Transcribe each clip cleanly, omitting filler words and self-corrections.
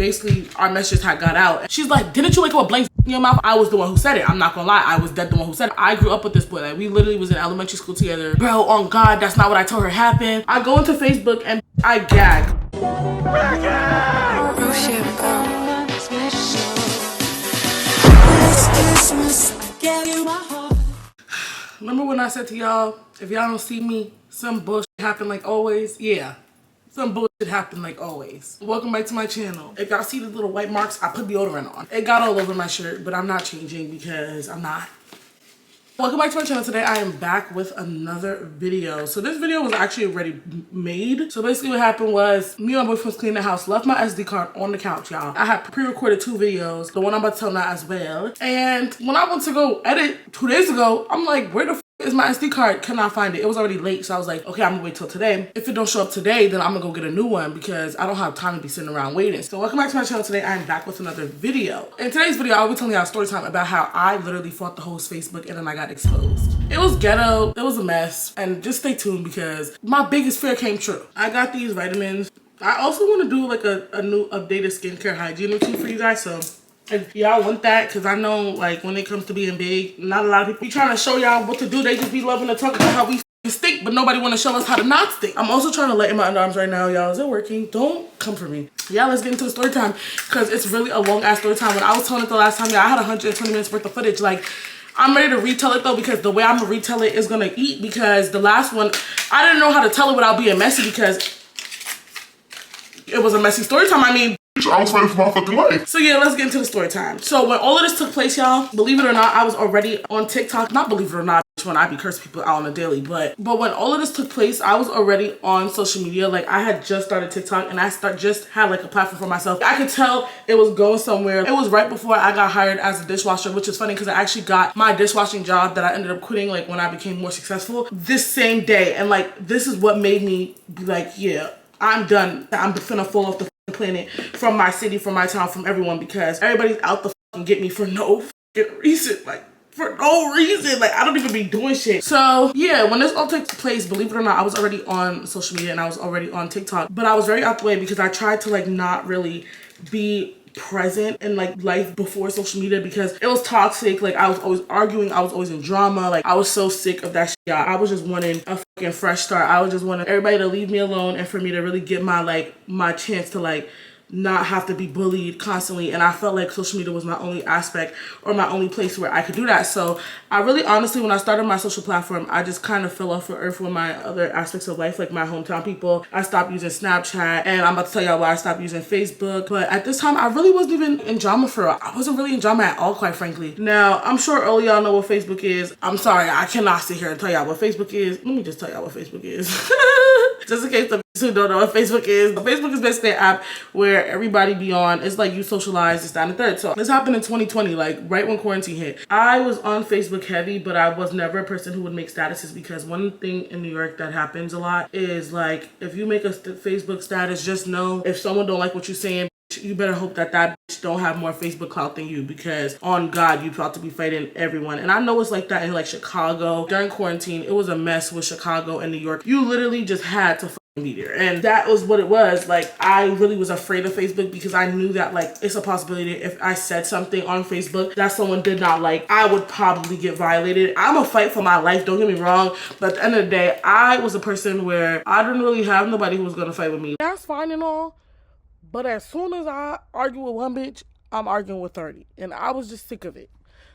basically our messages had got out. She's like, didn't you wake up with blank in your mouth? I was the one who said it. I'm not gonna lie, I was dead the one who said it. I grew up with this boy. Like, we literally was in elementary school together. Bro, on God, that's not what I told her happened. I go into Facebook and I gag. Remember when I said to y'all, if y'all don't see me, some bullshit happen like always? Yeah, some bullshit happen like always. Welcome back to my channel. If y'all see the little white marks, I put deodorant on. It got all over my shirt, but I'm not changing because I'm not. Welcome back to my channel. Today I am back with another video. So this video was actually already made. So basically what happened was me and my boyfriend was cleaning the house, left my SD card on the couch, y'all. I had pre-recorded 2 videos, the one I'm about to tell now as well. And when I went to go edit 2 days ago, I'm like, where the f is my SD card? Cannot find it. It was already late. So I was like, okay, I'm gonna wait till today. If it don't show up today, then I'm gonna go get a new one because I don't have time to be sitting around waiting. So welcome back to my channel. Today I am back with another video. In today's video, I'll be telling y'all a story time about how I literally fought the host Facebook and then I got exposed. It was ghetto, it was a mess, and just stay tuned because my biggest fear came true. I got these vitamins. I also want to do like a new updated skincare hygiene routine for you guys, so if y'all want that, because I know like when it comes to being big, not a lot of people be trying to show y'all what to do. They just be loving to talk about how we stink, but nobody want to show us how to not stink. I'm also trying to lighten my underarms right now, y'all. Is it working? Don't come for me. Yeah, let's get into the story time because it's really a long ass story time. When I was telling it the last time, y'all, I had 120 minutes worth of footage. Like, I'm ready to retell it though because the way I'm gonna retell it is gonna eat, because the last one, I didn't know how to tell it without being messy because it was a messy story time. I mean, I was fighting for my fucking life. So yeah, let's get into the story time. So when all of this took place, y'all, believe it or not, I was already on TikTok. Not believe it or not, when I be cursing people out on a daily, but when all of this took place, I was already on social media. Like, I had just started TikTok and I just had like a platform for myself. I could tell it was going somewhere. It was right before I got hired as a dishwasher, which is funny because I actually got my dishwashing job that I ended up quitting like when I became more successful this same day. And like, this is what made me be like, yeah, I'm done. I'm finna fall off the planet, from my city, from my town, from everyone, because everybody's out the fucking get me for no reason. Like, for no reason. Like, I don't even be doing shit. So yeah, when this all took place, believe it or not, I was already on social media and I was already on TikTok, but I was very out the way because I tried to like not really be present in like life before social media because it was toxic. Like, I was always arguing, I was always in drama. Like, I was so sick of that shit. Yeah, I was just wanting a fucking fresh start. I was just wanting everybody to leave me alone and for me to really get my chance to like not have to be bullied constantly. And I felt like social media was my only aspect or my only place where I could do that. So I really honestly, when I started my social platform, I just kind of fell off the earth with my other aspects of life, like my hometown people. I stopped using Snapchat, and I'm about to tell y'all why I stopped using Facebook. But at this time, I really wasn't even in drama for real. I wasn't really in drama at all, quite frankly. Now, I'm sure all y'all know what Facebook is. I'm sorry, I cannot sit here and tell y'all what Facebook is. Let me just tell y'all what Facebook is. Just in case the who don't know what Facebook is. Facebook is basically an app where everybody be on. It's like you socialize, this, that, and the third. So this happened in 2020, like right when quarantine hit. I was on Facebook heavy, but I was never a person who would make statuses, because one thing in New York that happens a lot is like, if you make a Facebook status, just know if someone don't like what you're saying, you better hope that that bitch don't have more Facebook clout than you, because on God, you about to be fighting everyone. And I know it's like that in like Chicago. During quarantine, it was a mess with Chicago and New York. You literally just had to be there. And that was what it was. Like, I really was afraid of Facebook because I knew that like it's a possibility if I said something on Facebook that someone did not like, I would probably get violated. I'm a fight for my life, don't get me wrong, but at the end of the day, I was a person where I didn't really have nobody who was gonna fight with me. That's fine and all, but as soon as I argue with one bitch, I'm arguing with 30. And I was just sick of it.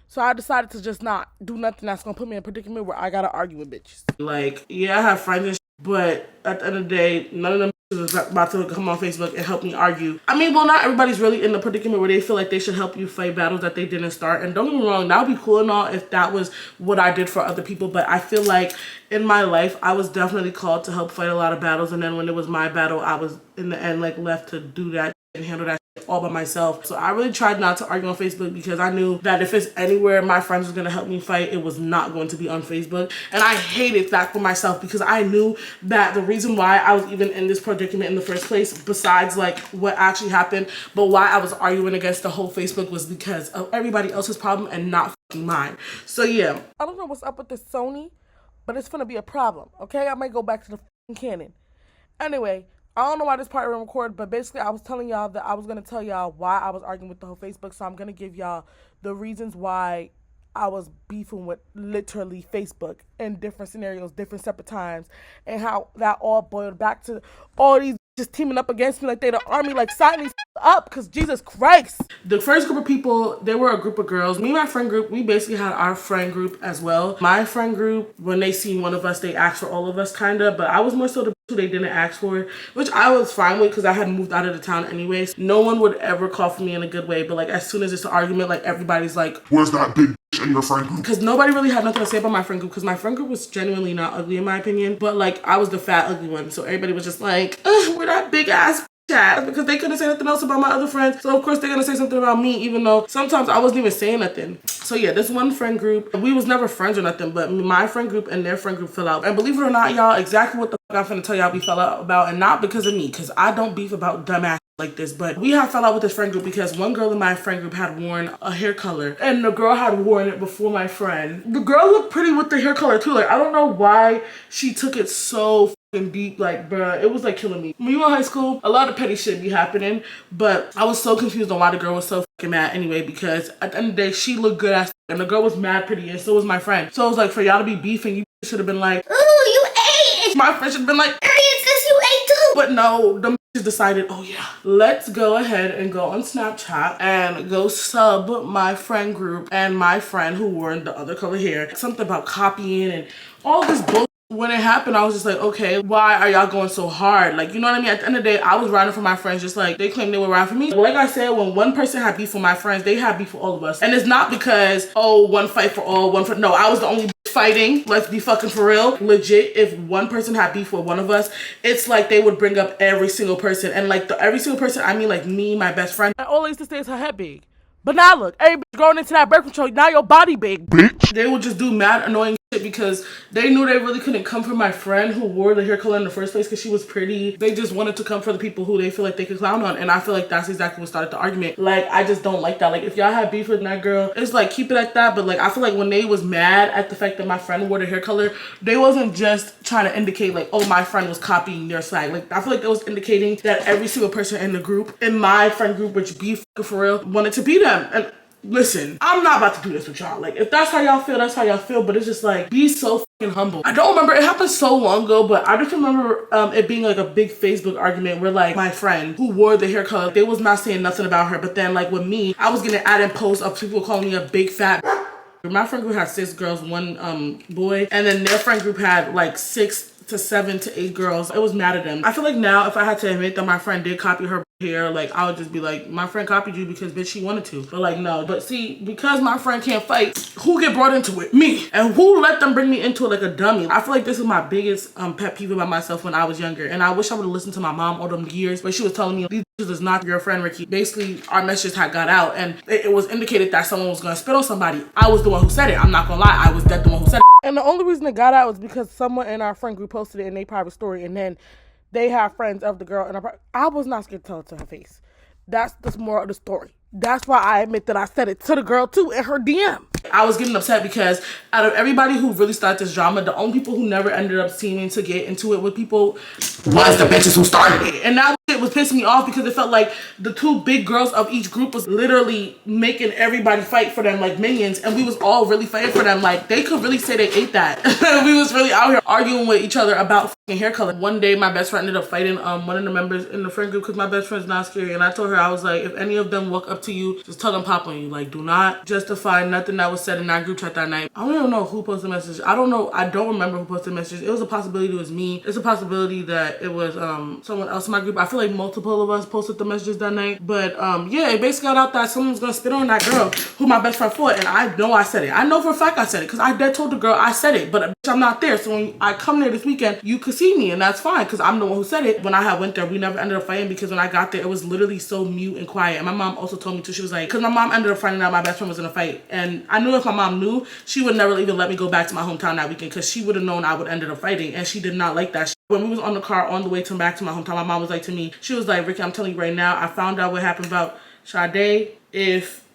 So I decided to just not do nothing that's gonna put me in a predicament where I gotta argue with bitches. Like, yeah, I have friends and shit, but at the end of the day, none of them is about to come on Facebook and help me argue. I mean, well, not everybody's really in the predicament where they feel like they should help you fight battles that they didn't start. And don't get me wrong, that would be cool and all if that was what I did for other people. But I feel like in my life, I was definitely called to help fight a lot of battles. And then when it was my battle, I was in the end like left to do that and handle that all by myself. So I really tried not to argue on Facebook because I knew that if it's anywhere my friends was gonna help me fight, it was not going to be on Facebook. And I hated that for myself because I knew that the reason why I was even in this predicament in the first place, besides like what actually happened, but why I was arguing against the whole Facebook, was because of everybody else's problem and not fucking mine. So yeah, I don't know what's up with this Sony, but it's gonna be a problem, okay? I might go back to the fucking Canon. Anyway, I don't know why this part didn't record, but basically I was telling y'all that I was going to tell y'all why I was arguing with the whole Facebook. So I'm going to give y'all the reasons why I was beefing with literally Facebook in different scenarios, different separate times, and how that all boiled back to all these just teaming up against me like they the army, like sign these up, because Jesus Christ. The first group of people, they were a group of girls. Me and my friend group, we basically had our friend group as well. My friend group, when they seen one of us, they asked for all of us kind of, but I was more so the who they didn't ask for, which I was fine with because I had moved out of the town anyways. No one would ever call for me in a good way, but like as soon as it's an argument, like everybody's like, where's that big bitch in your friend group? Because nobody really had nothing to say about my friend group, because my friend group was genuinely not ugly in my opinion, but like I was the fat ugly one, so everybody was just like, we're that big ass chat, because they couldn't say nothing else about my other friends, so of course they're gonna say something about me, even though sometimes I wasn't even saying nothing. So yeah, this one friend group, we was never friends or nothing, but my friend group and their friend group fell out. And believe it or not, y'all, exactly what the fuck I'm finna tell y'all we fell out about, and not because of me, because I don't beef about dumbass like this, but we have fell out with this friend group because one girl in my friend group had worn a hair color, and the girl had worn it before my friend. The girl looked pretty with the hair color too. Like I don't know why she took it so fucking deep. Like bruh, it was like killing me. When you were in high school, a lot of petty shit be happening, but I was so confused on why the girl was so fucking mad anyway, because at the end of the day she looked good ass and the girl was mad pretty, and so was my friend. So it was like, for y'all to be beefing, you should have been like, ooh, you ate. My friend should have been like, you ate too. But no, the decided, oh yeah, let's go ahead and go on Snapchat and go sub my friend group and my friend who wore the other color hair. Something about copying and all this bullshit. When it happened, I was just like, okay, why are y'all going so hard? Like, you know what I mean? At the end of the day, I was riding for my friends just like they claimed they were riding for me. Like I said, when one person had beef with my friends, they had beef with all of us. And it's not because, oh, one fight for all, one for, no, I was the only fighting. Let's be fucking for real. Legit, if one person had beef with one of us, it's like they would bring up every single person. And like every single person, I mean like me, my best friend. I always used to say is her head big. But now look, everybody going into that birth control, now your body big, bitch. They would just do mad annoying shit because they knew they really couldn't come for my friend who wore the hair color in the first place because she was pretty. They just wanted to come for the people who they feel like they could clown on. And I feel like that's exactly what started the argument. Like, I just don't like that. Like, if y'all had beef with that girl, it's like, keep it at that. But like, I feel like when they was mad at the fact that my friend wore the hair color, they wasn't just trying to indicate like, oh, my friend was copying their swag. Like, I feel like that was indicating that every single person in the group, in my friend group, which be for real, wanted to be them. And listen, I'm not about to do this with y'all. Like, if that's how y'all feel, that's how y'all feel. But it's just like, be so fucking humble. I don't remember, it happened so long ago, but I just remember it being like a big Facebook argument where like my friend who wore the hair color, they was not saying nothing about her. But then like with me, I was getting added posts of people calling me a big fat. My friend group had 6 girls, 1 boy, and then their friend group had like 6 to 7 to 8 girls. It was mad at them. I feel like now if I had to admit that my friend did copy her hair, like I would just be like, my friend copied you because bitch she wanted to. But like no. But see, because my friend can't fight, who get brought into it? Me. And who let them bring me into it like a dummy? I feel like this is my biggest pet peeve about myself when I was younger. And I wish I would have listened to my mom all them years, but she was telling me these is not your friend Rykky. Basically our message had got out and it was indicated that someone was gonna spit on somebody. I was the one who said it. I'm not gonna lie, I was the one who said it. And the only reason it got out was because someone in our friend group posted it in their private story, and then they have friends of the girl, and I was not scared to tell it to her face. That's the moral of the story. That's why I admit that I said it to the girl too in her DM. I was getting upset because out of everybody who really started this drama, the only people who never ended up seeming to get into it with people was the bitches who started it. And that shit was pissing me off because it felt like the 2 big girls of each group was literally making everybody fight for them like minions, and we was all really fighting for them. Like, they could really say they ate that. We was really out here arguing with each other about fucking hair color. One day my best friend ended up fighting one of the members in the friend group because my best friend's not scary, and I told her, I was like, if any of them walk up to you, just tell them pop on you. Like, do not justify nothing that was said in that group chat that night. I don't even know who posted the message. I don't know. I don't remember who posted the message. It was a possibility it was me. It's a possibility that it was someone else in my group. I feel like multiple of us posted the messages that night. But yeah, it basically got out that someone was gonna spit on that girl who my best friend fought, and I know I said it. I know for a fact I said it because I dead told the girl I said it, but bitch, I'm not there. So when I come there this weekend, you could see me, and that's fine because I'm the one who said it. When I had went there, we never ended up fighting because when I got there, it was literally so mute and quiet. And my mom also told me too. She was like, because my mom ended up finding out my best friend was in a fight, and I knew if my mom knew, she would never even let me go back to my hometown that weekend because she would have known I would end up fighting, and she did not like that. When we was on the car on the way back to my hometown, my mom was like to me, she was like, Rykky, I'm telling you right now, I found out what happened about Sade. If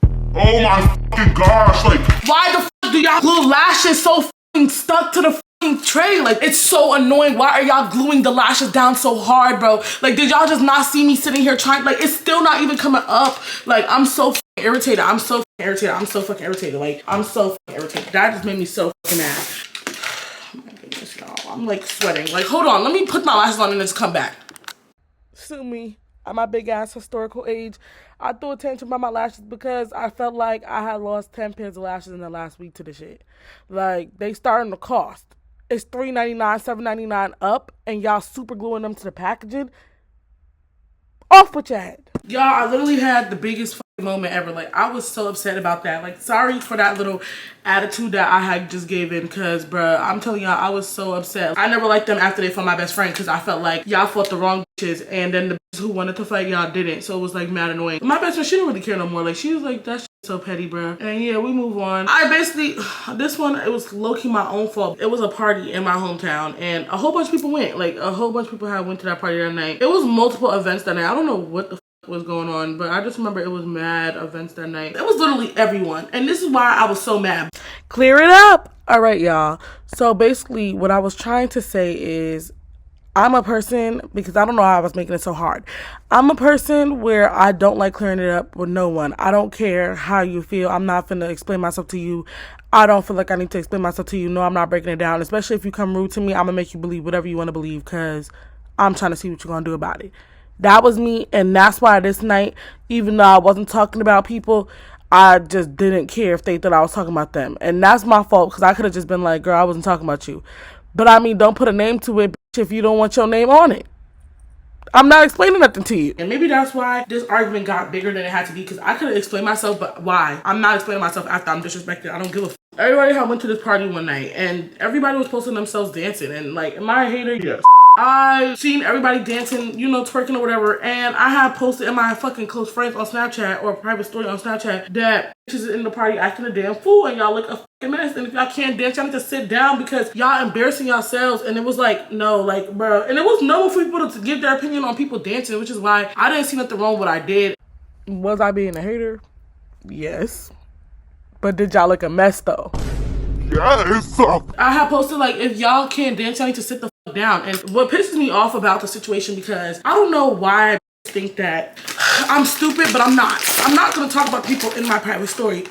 oh my fucking gosh, like why the fuck do y'all little lashes so fucking stuck to the tray. Like, it's so annoying. Why are y'all gluing the lashes down so hard, bro? Like, did y'all just not see me sitting here trying? Like, it's still not even coming up. Like, I'm so irritated. I'm so irritated. I'm so fucking irritated. Like, I'm so fucking irritated. That just made me so fucking mad. Oh my goodness, y'all. I'm like sweating. Like, hold on. Let me put my lashes on and just come back. Sue me at my big ass historical age. I threw attention by my lashes because I felt like I had lost 10 pairs of lashes in the last week to the shit. Like, they starting to cost. It's $3.99, $7.99 up, and y'all super gluing them to the packaging. Off with your head. Y'all, I literally had the biggest fucking moment ever. Like, I was so upset about that. Like, sorry for that little attitude that I had just gave in, because, bruh, I'm telling y'all, I was so upset. I never liked them after they fought my best friend, because I felt like y'all fought the wrong bitches, and then the bitches who wanted to fight y'all didn't. So it was, like, mad annoying. My best friend, she didn't really care no more. Like, she was like, that shit so petty, bruh. And yeah, we move on. I basically, this one, it was low-key my own fault. It was a party in my hometown, and a whole bunch of people went. Like, a whole bunch of people had went to that party that night. It was multiple events that night. I don't know what the was going on, but I just remember it was mad events that night. It was literally everyone, and this is why I was so mad. Clear it up. All right, y'all. So basically what I was trying to say is, I'm a person, because I don't know how I was making it so hard. I'm a person where I don't like clearing it up with no one. I don't care how you feel. I'm not finna explain myself to you. I don't feel like I need to explain myself to you. No, I'm not breaking it down. Especially if you come rude to me, I'm gonna make you believe whatever you want to believe, because I'm trying to see what you're gonna do about it. That was me, and that's why this night, even though I wasn't talking about people, I just didn't care if they thought I was talking about them. And that's my fault, because I could have just been like, girl, I wasn't talking about you. But I mean, don't put a name to it, bitch, if you don't want your name on it. I'm not explaining nothing to you. And maybe that's why this argument got bigger than it had to be, because I could have explained myself, but why? I'm not explaining myself after I'm disrespected. I don't give a f. Everybody had went to this party one night, and everybody was posting themselves dancing. And like, am I a hater? Yes. I seen everybody dancing, you know, twerking or whatever, and I have posted in my fucking close friends on Snapchat or a private story on Snapchat that bitches in the party acting a damn fool, and y'all look a fucking mess. And if y'all can't dance, y'all need to sit down, because y'all embarrassing yourselves. And it was like, no, like, bro. And it was normal for people to give their opinion on people dancing, which is why I didn't see nothing wrong with what I did. Was I being a hater? Yes. But did y'all look a mess though? Yes. I have posted like, if y'all can't dance, y'all need to sit the fuck down. And what pisses me off about the situation, because I don't know why I think that I'm stupid, but I'm not. I'm not going to talk about people in my private story.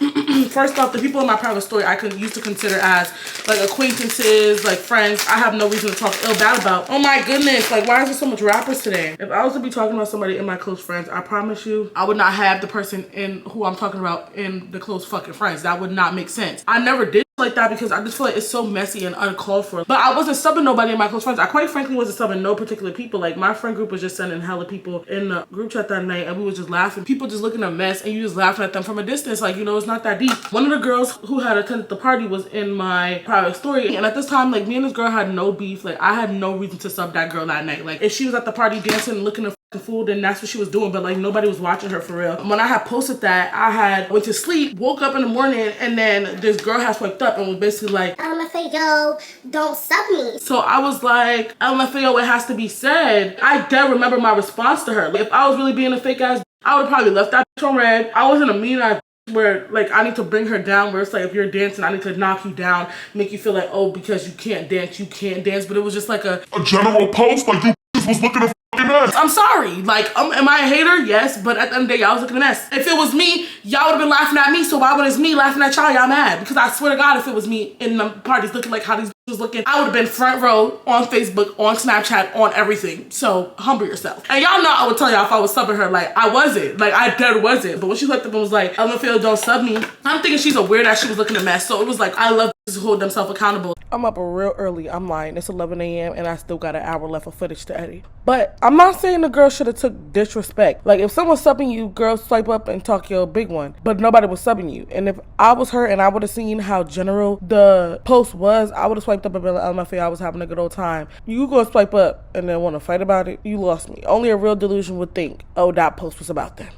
First off, the people in my private story I could used to consider as like acquaintances, like friends. I have no reason to talk ill bad about. Oh my goodness, like why is there so much rappers today? If I was to be talking about somebody in my close friends, I promise you, I would not have the person in who I'm talking about in the close fucking friends. That would not make sense. I never did like that, because I just feel like it's so messy and uncalled for. But I wasn't subbing nobody in my close friends. I quite frankly wasn't subbing no particular people. Like, my friend group was just sending hella people in the group chat that night, and we was just laughing. People just looking a mess, and you just laughing at them from a distance. Like, you know, it's not that deep. One of the girls who had attended the party was in my private story, and at this time, like, me and this girl had no beef. Like, I had no reason to sub that girl that night. Like, if she was at the party dancing and looking a fool, then that's what she was doing. But like, nobody was watching her for real. When I had posted that, I had went to sleep, woke up in the morning, and then this girl had swiped up and was basically like, LMFAO, don't sub me. So I was like, LMFAO, it has to be said. I did remember my response to her. Like, if I was really being a fake ass, I would have probably left that bitch on red. I wasn't a mean ass where like I need to bring her down, where it's like, if you're dancing, I need to knock you down, make you feel like, oh, because you can't dance, you can't dance. But it was just like a general post, like you was looking at I'm sorry, like, am I a hater? Yes, but at the end of the day, y'all was looking a mess. If it was me, y'all would have been laughing at me, so why when it's me laughing at y'all mad? Because I swear to God, if it was me in the parties looking like how these was looking, I would have been front row on Facebook, on Snapchat, on everything. So humble yourself. And y'all know I would tell y'all if I was subbing her, like, I wasn't. Like, I dead wasn't. But when she looked up and was like, LMFAO, don't sub me, I'm thinking she's a weird ass, she was looking a mess. So it was like, I love to hold themselves accountable. I'm up real early. I'm lying. It's 11 a.m. and I still got an hour left of footage to edit. But I'm not saying the girl should have took disrespect. Like, if someone's subbing you, girl, swipe up and talk your big one. But nobody was subbing you. And if I was her and I would have seen how general the post was, I would have swiped up and been like, LMFAO, I was having a good old time. You go swipe up and then want to fight about it, you lost me. Only a real delusion would think, oh, that post was about them.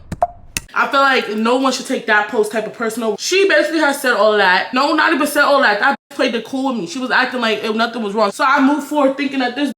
I feel like no one should take that post type of personal. She basically has said all that. No, not even said all that. That played the cool with me. She was acting like if nothing was wrong. So I moved forward thinking that this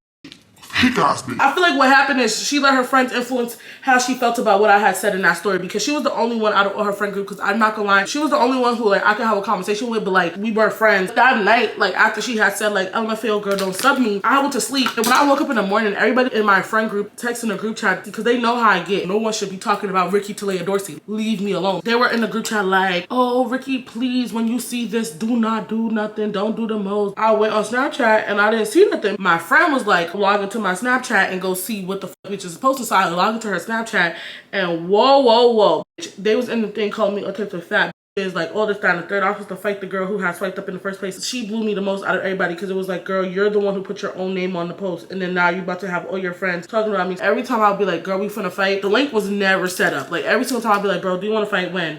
Fake ass bitch. I feel like what happened is she let her friends influence how she felt about what I had said in that story, because she was the only one out of all her friend group, because I'm not gonna lie, she was the only one who like I could have a conversation with, but like we weren't friends. That night, like after she had said like LMFAO girl don't sub me, I went to sleep, and when I woke up in the morning, everybody in my friend group texting the group chat, because they know how I get. No one should be talking about Rykky Dorsey. Leave me alone. They were in the group chat like, oh Rykky, please, when you see this, do not do nothing, don't do the most. I went on Snapchat and I didn't see nothing. My friend was like, log into my Snapchat and go see what the fuck bitch is supposed to. So I logged into her Snapchat and whoa, they was in the thing calling me a type of fat is like all this, that, and the third. I was supposed to fight the girl who had swiped up in the first place. She blew me the most out of everybody, because it was like, girl, you're the one who put your own name on the post, and then now you're about to have all your friends talking about me. Every time I'll be like, girl, we finna fight. The link was never set up. Like every single time I'll be like, bro, do you want to fight? When?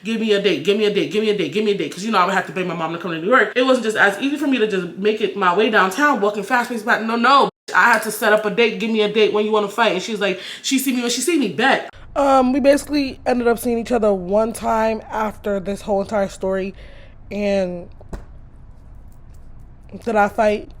Give me a date. Because you know I would have to beg my mom to come to New York. It wasn't just as easy for me to just make it my way downtown walking fast paced back. No. I had to set up a date. Give me a date when you want to fight. And she's like, she see me when she see me. Bet. We basically ended up seeing each other one time after this whole entire story, and did I fight?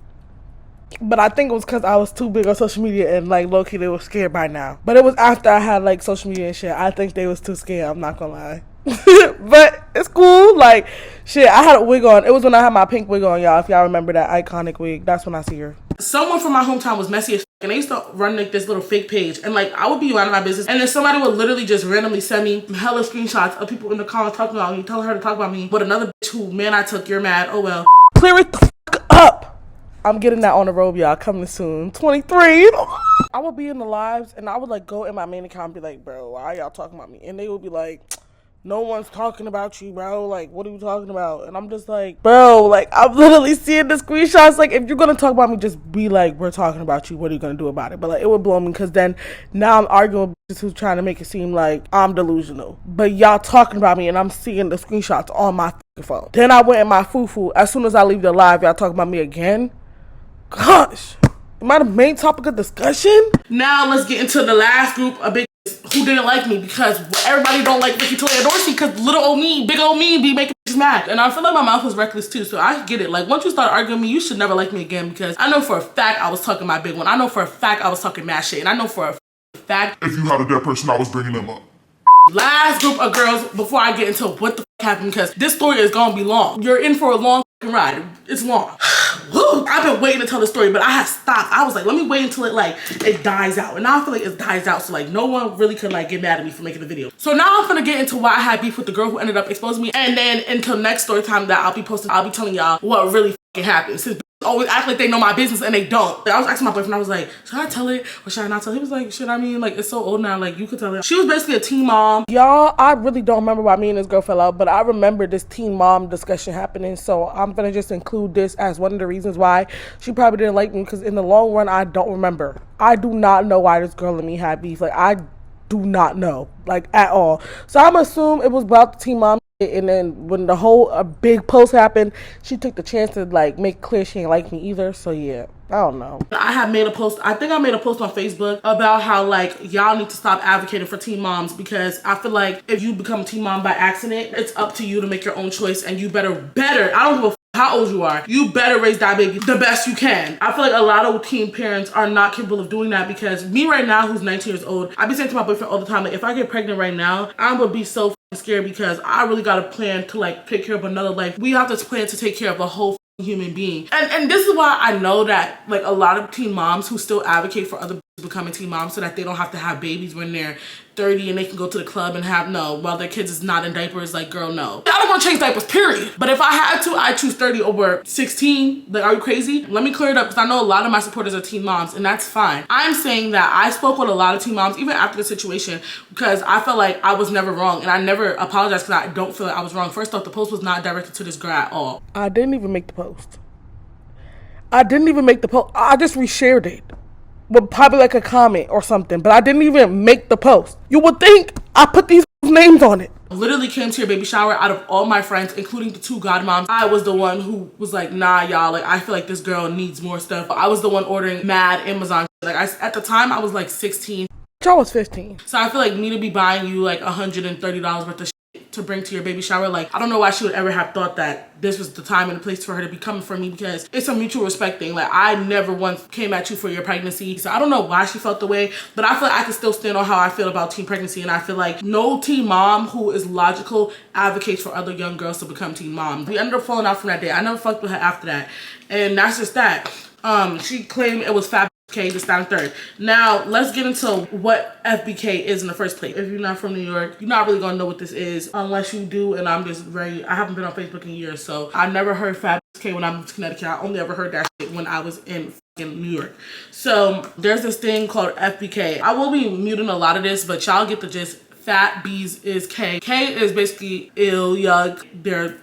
But I think it was because I was too big on social media, and like low-key they were scared by now. But it was after I had like social media and shit. I think they was too scared, I'm not gonna lie. But it's cool. Like shit, I had a wig on. It was when I had my pink wig on, y'all. If y'all remember that iconic wig, that's when I see her. Someone from my hometown was messy as and they used to run like this little fake page, and like I would be out of my business, and then somebody would literally just randomly send me hella screenshots of people in the comments talking about me, telling her to talk about me, but another bitch who, man, I took, you're mad, oh well. Clear it the fuck up. I'm getting that on the road, y'all, coming soon. 23. I would be in the lives, and I would like go in my main account and be like, bro, why y'all talking about me? And they would be like, no one's talking about you, bro. Like, what are you talking about? And I'm just like, bro, like, I'm literally seeing the screenshots. Like, if you're going to talk about me, just be like, we're talking about you. What are you going to do about it? But, like, it would blow me, because then now I'm arguing with bitches who's trying to make it seem like I'm delusional. But y'all talking about me, and I'm seeing the screenshots on my phone. Then I went in my foo-foo. As soon as I leave the live, y'all talking about me again? Gosh. Am I the main topic of discussion? Now, let's get into the last group of big who didn't like me, because everybody don't like Rykky Dorsey, because little old me, big old me be making bitches mad. And I feel like my mouth was reckless too, so I get it. Like, once you start arguing with me, you should never like me again, because I know for a fact I was talking my big one. I know for a fact I was talking mad shit, and I know for a fact if you had a dead person, I was bringing them up. Last group of girls before I get into what the fuck happened, because this story is gonna be long. You're in for a long ride. It's long. I've been waiting to tell the story, but I had stopped. I was like, let me wait until it dies out. And now I feel like it dies out, so like no one really could like get mad at me for making the video. So now I'm gonna get into why I had beef with the girl who ended up exposing me, and then until next story time that I'll be posting, I'll be telling y'all what really fucking happened. Since always act like they know my business and they don't. I was asking my boyfriend, I was like, should I tell it or should I not tell it? He was like, shit, I mean, like, it's so old now, like, you could tell it. She was basically a teen mom. Y'all, I really don't remember why me and this girl fell out, but I remember this teen mom discussion happening, so I'm gonna just include this as one of the reasons why she probably didn't like me, because in the long run, I don't remember. I do not know why this girl and me had beef. Like, I do not know, like, at all. So I'm assuming it was about the teen mom. And then when the whole big post happened, she took the chance to like make clear she ain't like me either. So yeah, I don't know. I have made a post, I think I made a post on Facebook about how like y'all need to stop advocating for teen moms, because I feel like if you become a teen mom by accident, it's up to you to make your own choice, and you better, I don't give a how old you are, you better raise that baby the best you can. I feel like a lot of teen parents are not capable of doing that, because me right now, who's 19 years old, I be saying to my boyfriend all the time, like, if I get pregnant right now, I'm gonna be so scared, because I really got a plan to like take care of another life. We have this plan to take care of a whole human being. And this is why I know that like a lot of teen moms who still advocate for other becoming teen moms so that they don't have to have babies when they're 30 and they can go to the club and have while their kids is not in diapers, like, girl, no. I don't want to change diapers, period. But if I had to, I'd choose 30 over 16. Like, are you crazy? Let me clear it up, because I know a lot of my supporters are teen moms, and that's fine. I'm saying that I spoke with a lot of teen moms, even after the situation, because I felt like I was never wrong, and I never apologized because I don't feel like I was wrong. First off, the post was not directed to this girl at all. I didn't even make the post. I just reshared it. With probably like a comment or something, but I didn't even make the post. You would think I put these names on it. I literally came to your baby shower. Out of all my friends, including the 2 godmoms, I was the one who was like, nah, y'all, like, I feel like this girl needs more stuff. I was the one ordering mad Amazon. Like, at the time, I was like 16. Y'all was 15. So I feel like me to be buying you like $130 worth of shit to bring to your baby shower. Like, I don't know why she would ever have thought that this was the time and the place for her to be coming for me, because it's a mutual respect thing. Like, I never once came at you for your pregnancy. So I don't know why she felt the way, but I feel like I can still stand on how I feel about teen pregnancy. And I feel like no teen mom who is logical advocates for other young girls to become teen moms. We ended up falling out from that day. I never fucked with her after that. And that's just that. She claimed it was Fab FBK, this, that, and third. Now, let's get into what FBK is in the first place. If you're not from New York, you're not really gonna know what this is unless you do, and I haven't been on Facebook in years, so I never heard Fab FBK when I moved to Connecticut. I only ever heard that shit when I was in New York. So, there's this thing called FBK. I will be muting a lot of this, but y'all get the gist. Fat B's is K. K is basically ill, yuck, they're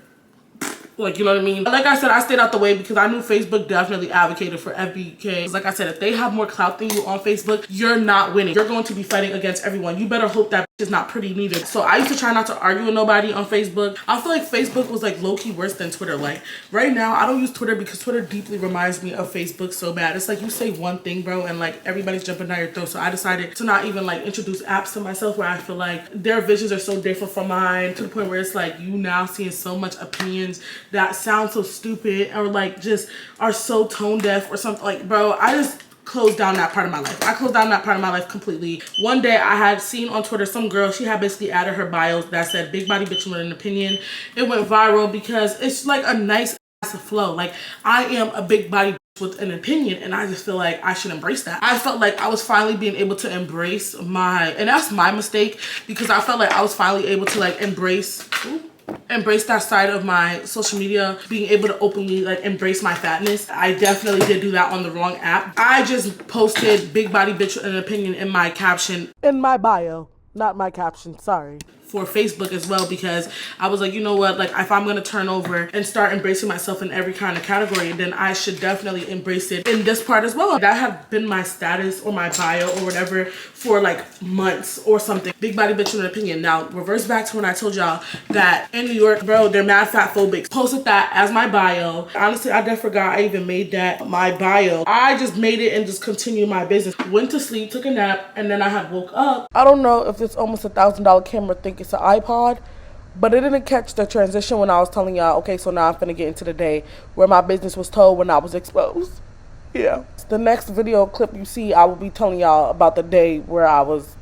like, you know what I mean? Like I said, I stayed out the way because I knew Facebook definitely advocated for FBK. Like I said, if they have more clout than you on Facebook, you're not winning. You're going to be fighting against everyone. You better hope that bitch is not pretty neither. So I used to try not to argue with nobody on Facebook. I feel like Facebook was like low-key worse than Twitter. Like right now, I don't use Twitter because Twitter deeply reminds me of Facebook so bad. It's like you say one thing, bro, and like everybody's jumping down your throat. So I decided to not even like introduce apps to myself where I feel like their visions are so different from mine, to the point where it's like you now seeing so much opinions that sound so stupid or like just are so tone deaf or something. Like, bro, I just closed down that part of my life. I closed down that part of my life completely. One day I had seen on Twitter some girl, she had basically added her bios that said big body bitch with an opinion. It went viral because it's like a nice ass flow. Like, I am a big body bitch with an opinion, and I just feel like I should embrace that. I felt like I was finally being able to embrace and that's my mistake, because I felt like I was finally able to like embrace that side of my social media, being able to openly like embrace my fatness. I definitely did do that on the wrong app. I just posted big body bitch with an opinion in my caption, in my bio, not my caption, sorry, for Facebook as well, because I was like, you know what, like if I'm gonna turn over and start embracing myself in every kind of category, then I should definitely embrace it in this part as well. That had been my status or my bio or whatever for like months or something. Big body bitch with an opinion. Now reverse back to when I told y'all that in New York, bro, they're mad fat phobic. Posted that as my bio. Honestly, I definitely forgot I even made that my bio. I just made it and just continued my business. Went to sleep, took a nap, and then I had woke up. I don't know if it's almost $1,000 camera thing. It's an iPod, but it didn't catch the transition when I was telling y'all, okay, so now I'm finna get into the day where my business was told when I was exposed. Yeah. The next video clip you see, I will be telling y'all about the day where I was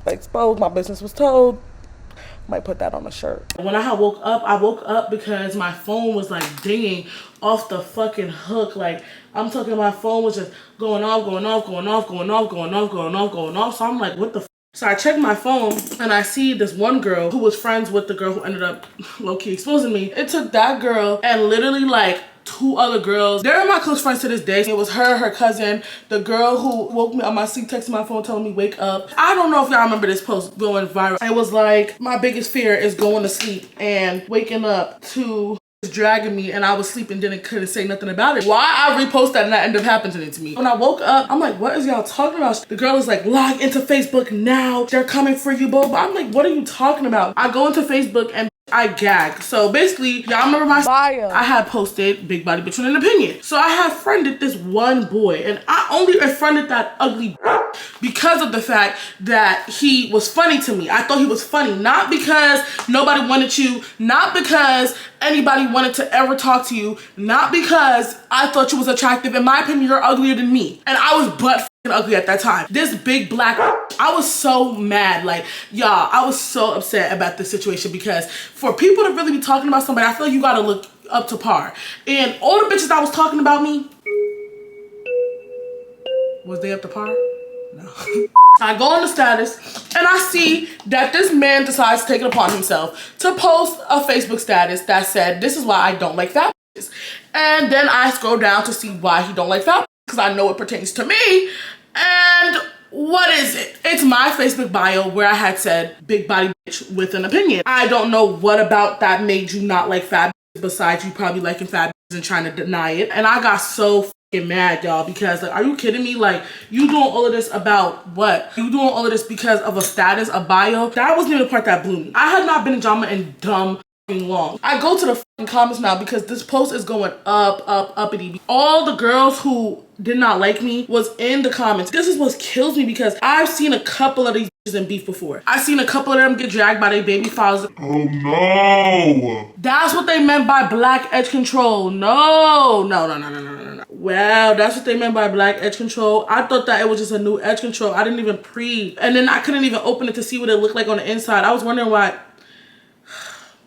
exposed, my business was told. Might put that on a shirt. When I woke up because my phone was like dinging off the fucking hook. Like, I'm talking, my phone was just going off. So I'm like, what the f? So I checked my phone and I see this one girl who was friends with the girl who ended up low-key exposing me. It took that girl and literally like 2 other girls. They're my close friends to this day. It was her cousin, the girl who woke me up my sleep, texted my phone telling me wake up. I don't know if y'all remember this post going viral. It was like, my biggest fear is going to sleep and waking up to dragging me, and I was sleeping, couldn't say nothing about it. Why I repost that and that ended up happening to me. When I woke up, I'm like, what is y'all talking about? The girl is like, log into Facebook now. They're coming for you, bro. I'm like, what are you talking about? I go into Facebook and I gag. So basically, y'all remember my bio? I had posted big body bitch with an opinion. So I had friended this one boy, and I only friended that ugly because of the fact that he was funny to me. I thought he was funny, not because nobody wanted you, not because anybody wanted to ever talk to you, not because I thought you was attractive. In my opinion, you're uglier than me, and I was butt ugly at that time. This big black, I was so mad. Like, y'all, I was so upset about this situation, because for people to really be talking about somebody, I feel like you gotta look up to par. And all the bitches that was talking about me, was they up to par? No. I go on the status and I see that this man decides to take it upon himself to post a Facebook status that said, this is why I don't like fat bitches. And then I scroll down to see why he don't like fat bitches, because I know it pertains to me. And what is it? It's my Facebook bio where I had said big body bitch with an opinion. I don't know what about that made you not like fat bitches, besides you probably liking fat bitches and trying to deny it. And I got so fucking mad, y'all, because like, are you kidding me? Like, you doing all of this about what? You doing all of this because of a status, a bio? That wasn't even the part that blew me. I had not been in drama in dumb long. I go to the comments now because this post is going uppity. All the girls who did not like me was in the comments. This is what kills me because I've seen a couple of these in beef before. I've seen a couple of them get dragged by their baby fathers. Oh no! That's what they meant by black edge control. No. Well, that's what they meant by black edge control. I thought that it was just a new edge control. I didn't even and then I couldn't even open it to see what it looked like on the inside. I was wondering why.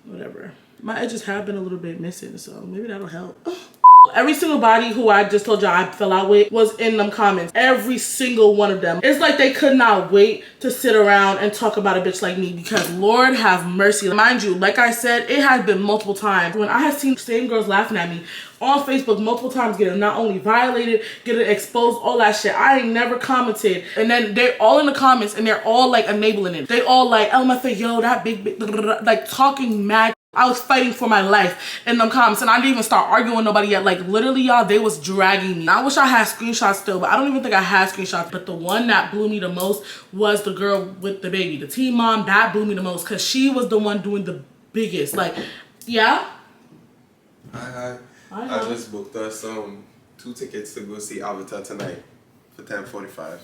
Whatever. My edges have been a little bit missing, so maybe that'll help. Every single body who I just told y'all I fell out with was in them comments. Every single one of them. It's like they could not wait to sit around and talk about a bitch like me because Lord have mercy. Mind you, like I said, it has been multiple times when I have seen the same girls laughing at me on Facebook multiple times, getting not only violated, getting exposed, all that shit. I ain't never commented. And then they're all in the comments and they're all like enabling it. They all like, LMFA, yo, that big, like talking mad. I was fighting for my life in them comments and I didn't even start arguing with nobody yet. Like literally y'all, they was dragging me. I wish I had screenshots still, but I don't even think I had screenshots. But the one that blew me the most was the girl with the baby. The teen mom, that blew me the most because she was the one doing the biggest. Like, yeah? Hi. I just booked us 2 tickets to go see Avatar tonight for 10:45.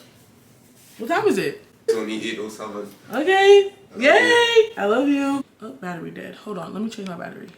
What time is it? It's only 8:07. Okay. Yay! I love you. Oh, battery dead. Hold on. Let me change my battery.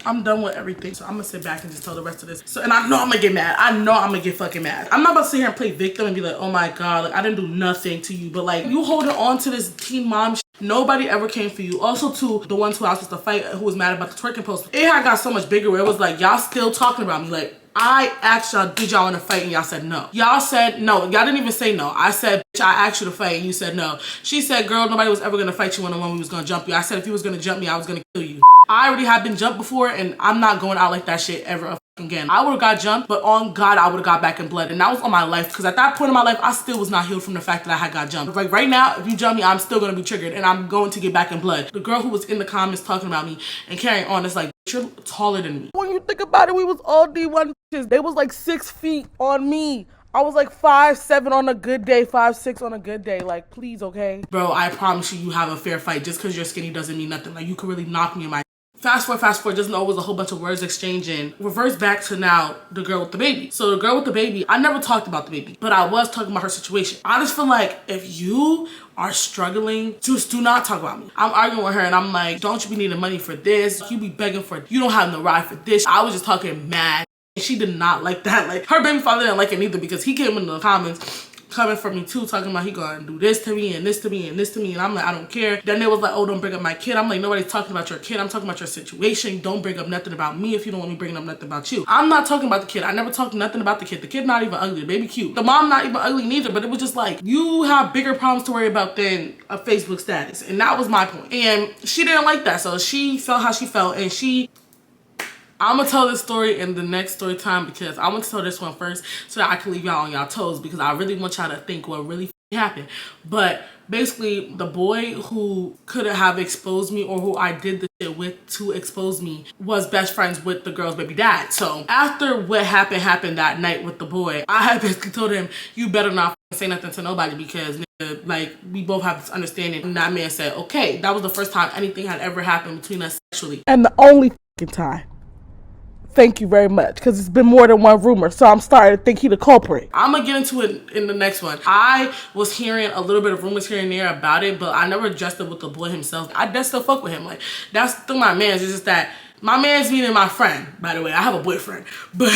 I'm done with everything, so I'm gonna sit back and just tell the rest of this. So, and I know I'm gonna get mad. I know I'm gonna get fucking mad. I'm not about to sit here and play victim and be like, oh my God, like I didn't do nothing to you. But like, you holding on to this teen mom shit. Nobody ever came for you. Also, to the ones who I was supposed to fight, who was mad about the twerking post. It had got so much bigger where it was like, y'all still talking about me. Like, I asked y'all, did y'all want to fight? And y'all said no. Y'all said no. Y'all didn't even say no. I said, bitch, I asked you to fight and you said no. She said, girl, nobody was ever going to fight you one-on-one. We was going to jump you. I said, if you was going to jump me, I was going to kill you. I already have been jumped before and I'm not going out like that shit ever again. I would have got jumped, but on God, I would have got back in blood. And that was on my life because at that point in my life, I still was not healed from the fact that I had got jumped. Like right now, if you jump me, I'm still going to be triggered and I'm going to get back in blood. The girl who was in the comments talking about me and carrying on, it's like, you're taller than me. When you think about it, we was all D1 bitches. They was like 6 feet on me. I was like 5'7" on a good day, 5'6" on a good day. Like, please, okay? Bro, I promise you have a fair fight. Just because you're skinny doesn't mean nothing. Like, you could really knock me in my... Fast forward, just know it was a whole bunch of words exchanging. Reverse back to now, the girl with the baby. So the girl with the baby, I never talked about the baby, but I was talking about her situation. I just feel like if you are struggling, just do not talk about me. I'm arguing with her and I'm like, don't you be needing money for this? You be begging for, you don't have no ride for this. I was just talking mad. She did not like that. Like her baby father didn't like it either because he came in the comments coming for me too, talking about he gonna do this to me and this to me and this to me, and I'm like, I don't care. Then they was like, oh, don't bring up my kid. I'm like, nobody's talking about your kid. I'm talking about your situation. Don't bring up nothing about me if you don't want me bringing up nothing about you. I'm not talking about the kid. I never talked nothing about the kid. The kid not even ugly. The baby cute. The mom not even ugly neither, but it was just like, you have bigger problems to worry about than a Facebook status. And that was my point. And she didn't like that. So she felt how she felt and I'm gonna tell this story in the next story time because I want to tell this one first so that I can leave y'all on y'all toes because I really want y'all to think what really happened. But basically, the boy who could have exposed me or who I did the shit with to expose me was best friends with the girl's baby dad. So after what happened that night with the boy, I had basically told him, you better not say nothing to nobody because nigga, like we both have this understanding. And that man said, okay. That was the first time anything had ever happened between us sexually. And the only time. Thank you very much, because it's been more than one rumor, so I'm starting to think he the culprit. I'm gonna get into it in the next one. I was hearing a little bit of rumors here and there about it, but I never addressed it with the boy himself. I just still fuck with him. Like, that's still my man's. It's just that my man's meaning my friend, by the way. I have a boyfriend. But,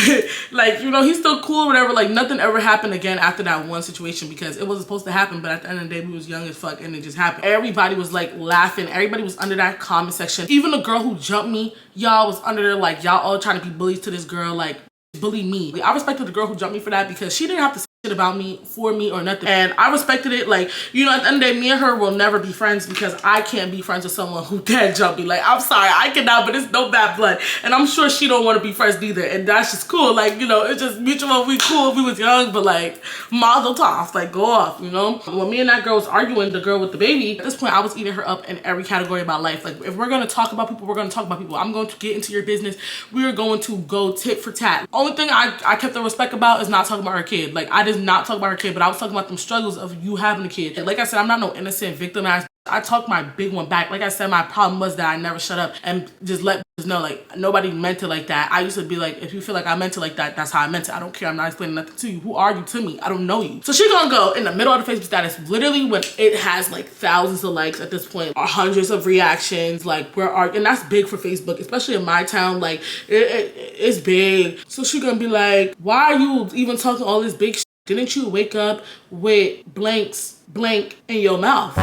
like, you know, he's still cool or whatever. Like, nothing ever happened again after that one situation because it wasn't supposed to happen. But at the end of the day, we was young as fuck and it just happened. Everybody was, like, laughing. Everybody was under that comment section. Even the girl who jumped me, y'all was under there, like, y'all all trying to be bullies to this girl. Like, bully me. I respected the girl who jumped me for that because she didn't have to say shit about me, for me, or nothing. And I respected it. Like, you know, at the end of the day, me and her will never be friends because I can't be friends with someone who can jump me. Like, I'm sorry, I cannot, but it's no bad blood. And I'm sure she don't want to be friends either. And that's just cool. Like, you know, it's just mutual. We cool if we was young, but like, mazel tov, like, go off, you know? When me and that girl was arguing, the girl with the baby, at this point, I was eating her up in every category of my life. Like, if we're going to talk about people, we're going to talk about people. I'm going to get into your business. We are going to go tit for tat. Only thing I kept the respect about is not talking about her kid. Like, I is not talking about her kid, but I was talking about them struggles of you having a kid. And like I said, I'm not no innocent victim ass. I talked my big one back. Like I said, my problem was that I never shut up and just let bitches know, like, nobody meant it like that. I used to be like, if you feel like I meant it like that, that's how I meant it. I don't care. I'm not explaining nothing to you. Who are you to me? I don't know you. So she gonna go in the middle of the Facebook status, literally when it has like thousands of likes at this point, or hundreds of reactions, like and that's big for Facebook, especially in my town. Like it's big. So she gonna be like, why are you even talking all this big shit? Didn't you wake up with blank in your mouth?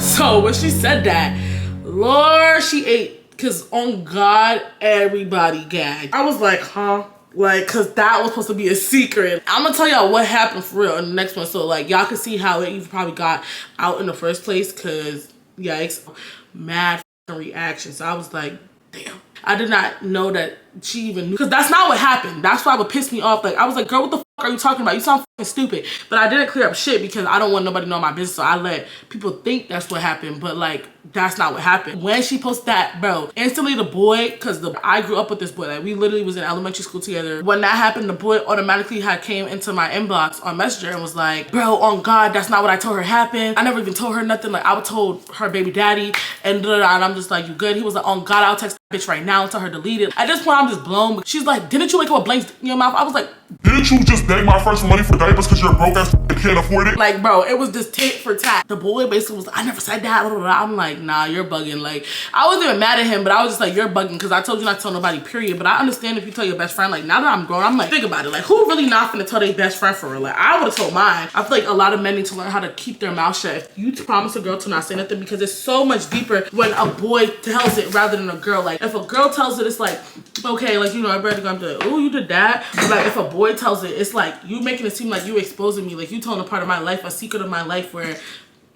So when she said that, Lord, she ate, because on God, everybody gagged. I was like, huh? Like, cause that was supposed to be a secret. I'm gonna tell y'all what happened for real in the next one. So like, y'all can see how it even probably got out in the first place, cause yikes, mad reaction. So I was like, damn. I did not know that she even knew, because that's not what happened. That's why it would piss me off. Like, I was like, girl, what the fuck are you talking about? You sound fucking stupid. But I didn't clear up shit because I don't want nobody to know my business. So I let people think that's what happened. But like, that's not what happened. When she posted that, bro, instantly the boy, because I grew up with this boy. Like, we literally was in elementary school together. When that happened, the boy automatically came into my inbox on Messenger and was like, bro, on God, that's not what I told her happened. I never even told her nothing. Like, I told her baby daddy and and I'm just like, you good? He was like, on God, I'll text that bitch right now and tell her to delete it. At this point, I'm just blown. She's like, didn't you wake up with blanks in your mouth? I was like, didn't you just beg my friends for money for diapers because you're broke ass and can't afford it? Like, bro, it was just tit for tat. The boy basically was like, I never said that. I'm like, nah, you're bugging. Like, I wasn't even mad at him, but I was just like, you're bugging because I told you not to tell nobody, period. But I understand if you tell your best friend. Like, now that I'm grown, I'm like, think about it. Like, who really not finna tell their best friend for real? Like, I would have told mine. I feel like a lot of men need to learn how to keep their mouth shut. If you promise a girl to not say nothing, because it's so much deeper when a boy tells it rather than a girl. Like, if a girl tells it, it's like, okay, like, you know, everybody gonna be like, oh, you did that. But like, if a boy tells it, it's like, you making it seem like you exposing me, like you telling a part of my life, a secret of my life, where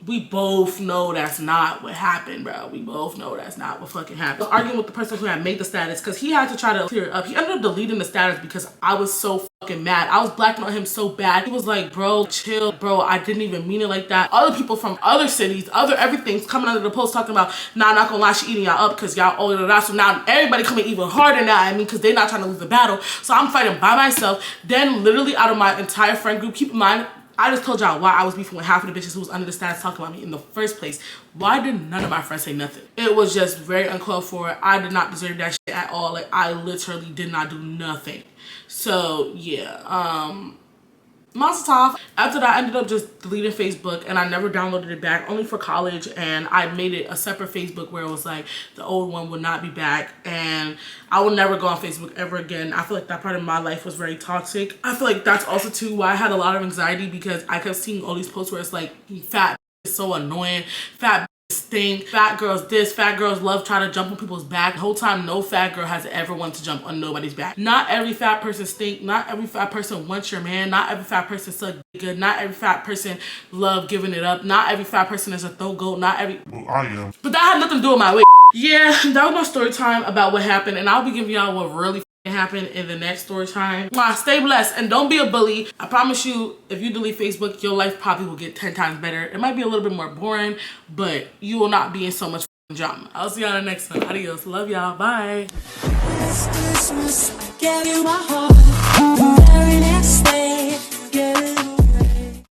we both know that's not what happened, bro. We both know that's not what fucking happened. I was arguing with the person who had made the status because he had to try to clear it up. He ended up deleting the status because I was so fucking mad. I was blackmailing him so bad. He was like, bro, chill, bro. I didn't even mean it like that. Other people from other cities, everything's coming under the post talking about, nah, not gonna lie, she eating y'all up because y'all older than. So now everybody coming even harder now at me because they're not trying to lose the battle. So I'm fighting by myself. Then literally out of my entire friend group, keep in mind, I just told y'all why I was beefing with half of the bitches who was under the status talking about me in the first place. Why did none of my friends say nothing? It was just very uncalled for. I did not deserve that shit at all. Like, I literally did not do nothing. So, yeah. Monster Top. After that, I ended up just deleting Facebook and I never downloaded it back, only for college, and I made it a separate Facebook where it was like the old one would not be back and I will never go on Facebook ever again. I feel like that part of my life was very toxic. I feel like that's also too why I had a lot of anxiety because I kept seeing all these posts where it's like, fat is so annoying, fat stink, fat girls this, fat girls love trying to jump on people's back. The whole time, no fat girl has ever wanted to jump on nobody's back. Not every fat person stink. Not every fat person wants your man. Not every fat person suck good. Not every fat person love giving it up. Not every fat person is a throat goat. Not every... Well, I am. But that had nothing to do with my weight. Yeah, that was my story time about what happened, and I'll be giving y'all what really happen in the next story time. Stay blessed and don't be a bully. I promise you, if you delete Facebook, your life probably will get 10 times better. It might be a little bit more boring, but you will not be in so much drama. I'll see y'all in the next one. Adios. Love y'all. Bye. This Christmas, I gave you my heart. The very next day,